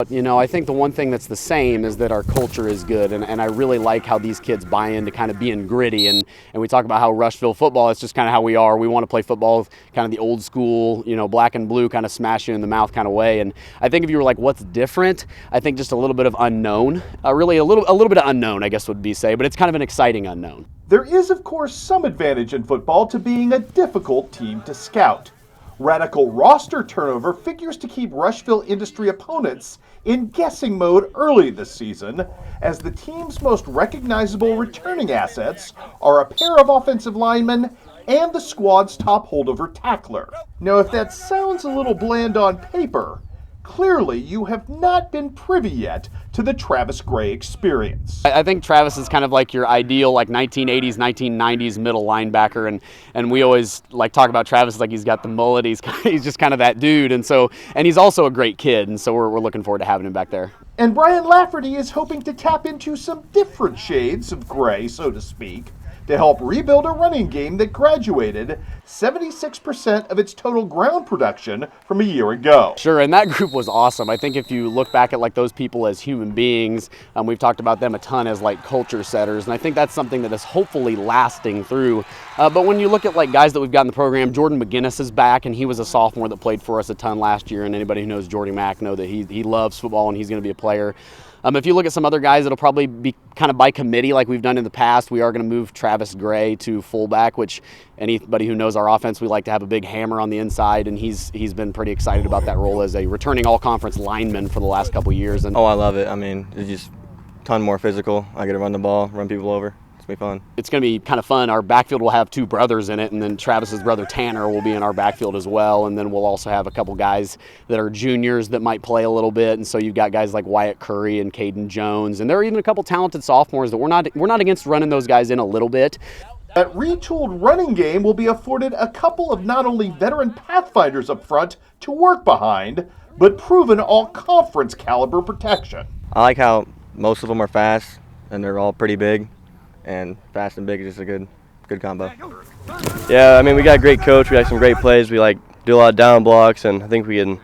You know, I think the one thing that's the same is that our culture is good, and I really like how these kids buy into kind of being gritty, and we talk about how Rushville football, it's just kind of how we are. We want to play football kind of the old school, you know, black and blue kind of smash you in the mouth kind of way. And I think if you were like, what's different? I think just a little bit of unknown, really a little bit of unknown, I guess would be say, but it's kind of an exciting unknown. There is, of course, some advantage in football to being a difficult team to scout. Radical roster turnover figures to keep Rushville industry opponents in guessing mode early this season, as the team's most recognizable returning assets are a pair of offensive linemen and the squad's top holdover tackler. Now, if that sounds a little bland on paper, clearly you have not been privy yet to the Travis Gray experience. I think Travis is kind of like your ideal like 1980s, 1990s middle linebacker, and we always like talk about Travis like he's got the mullet, he's just kind of that dude, and he's also a great kid, and so we're looking forward to having him back there. And Brian Lafferty is hoping to tap into some different shades of gray, so to speak, to help rebuild a running game that graduated 76% of its total ground production from a year ago. Sure, and that group was awesome. I think if you look back at like those people as human beings, we've talked about them a ton as like culture setters, and I think that's something that is hopefully lasting through. But when you look at like guys that we've got in the program, Jordan McGinnis is back, and he was a sophomore that played for us a ton last year, and anybody who knows Jordy Mack know that he loves football and he's going to be a player. If you look at some other guys, it'll probably be kind of by committee like we've done in the past. We are going to move Travis Gray to fullback, which anybody who knows our offense, we like to have a big hammer on the inside, and he's been pretty excited about that role as a returning all-conference lineman for the last couple years. Oh, I love it. I mean, it's just a ton more physical. I get to run the ball, run people over. It's going to be fun. It's going to be kind of fun. Our backfield will have two brothers in it, and then Travis's brother Tanner will be in our backfield as well, and then we'll also have a couple guys that are juniors that might play a little bit, and so you've got guys like Wyatt Curry and Caden Jones, and there are even a couple talented sophomores that we're not against running those guys in a little bit. That retooled running game will be afforded a couple of not only veteran pathfinders up front to work behind, but proven all-conference caliber protection. I like how most of them are fast, and they're all pretty big. And fast and big is just a good combo. Yeah, I mean, we got a great coach. We got some great plays. We do a lot of down blocks, and I think we're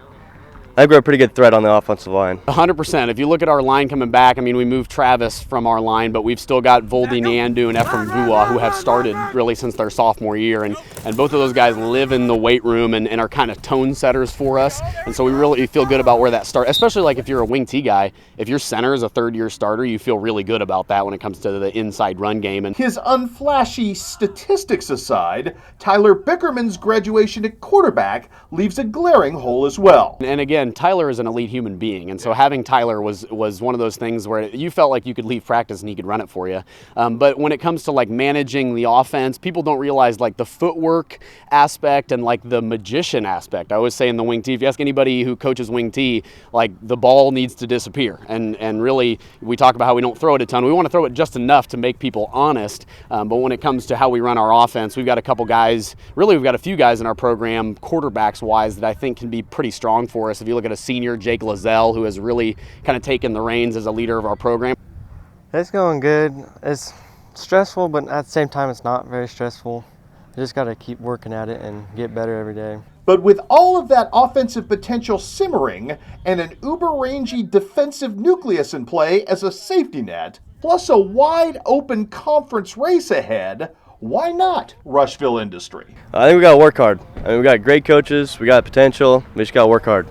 a pretty good threat on the offensive line. 100%. If you look at our line coming back, I mean, we moved Travis from our line, but we've still got Voldy Nyandu and Ephraim Vua, who have started really since their sophomore year, and both of those guys live in the weight room and are kind of tone setters for us, and so we really feel good about where that starts, especially like if you're a wing T guy. If your center is a third-year starter, you feel really good about that when it comes to the inside run game. And his unflashy statistics aside, Tyler Bickerman's graduation at quarterback leaves a glaring hole as well. And again, Tyler is an elite human being, and so having Tyler was one of those things where you felt like you could leave practice and he could run it for you. But when it comes to like managing the offense, people don't realize like the footwork aspect and like the magician aspect. I always say in the wing T, if you ask anybody who coaches wing T, like the ball needs to disappear. And really, we talk about how we don't throw it a ton. We want to throw it just enough to make people honest. But when it comes to how we run our offense, we've got a couple guys, really we've got a few guys in our program, quarterbacks-wise, that I think can be pretty strong for us. If you look at a senior, Jake Lazelle, who has really kind of taken the reins as a leader of our program. It's going good. It's stressful, but at the same time, it's not very stressful. You just got to keep working at it and get better every day. But with all of that offensive potential simmering and an uber-rangy defensive nucleus in play as a safety net, plus a wide-open conference race ahead, why not Rushville Industry? I think we got to work hard. I mean, we got great coaches. We got potential. We just got to work hard.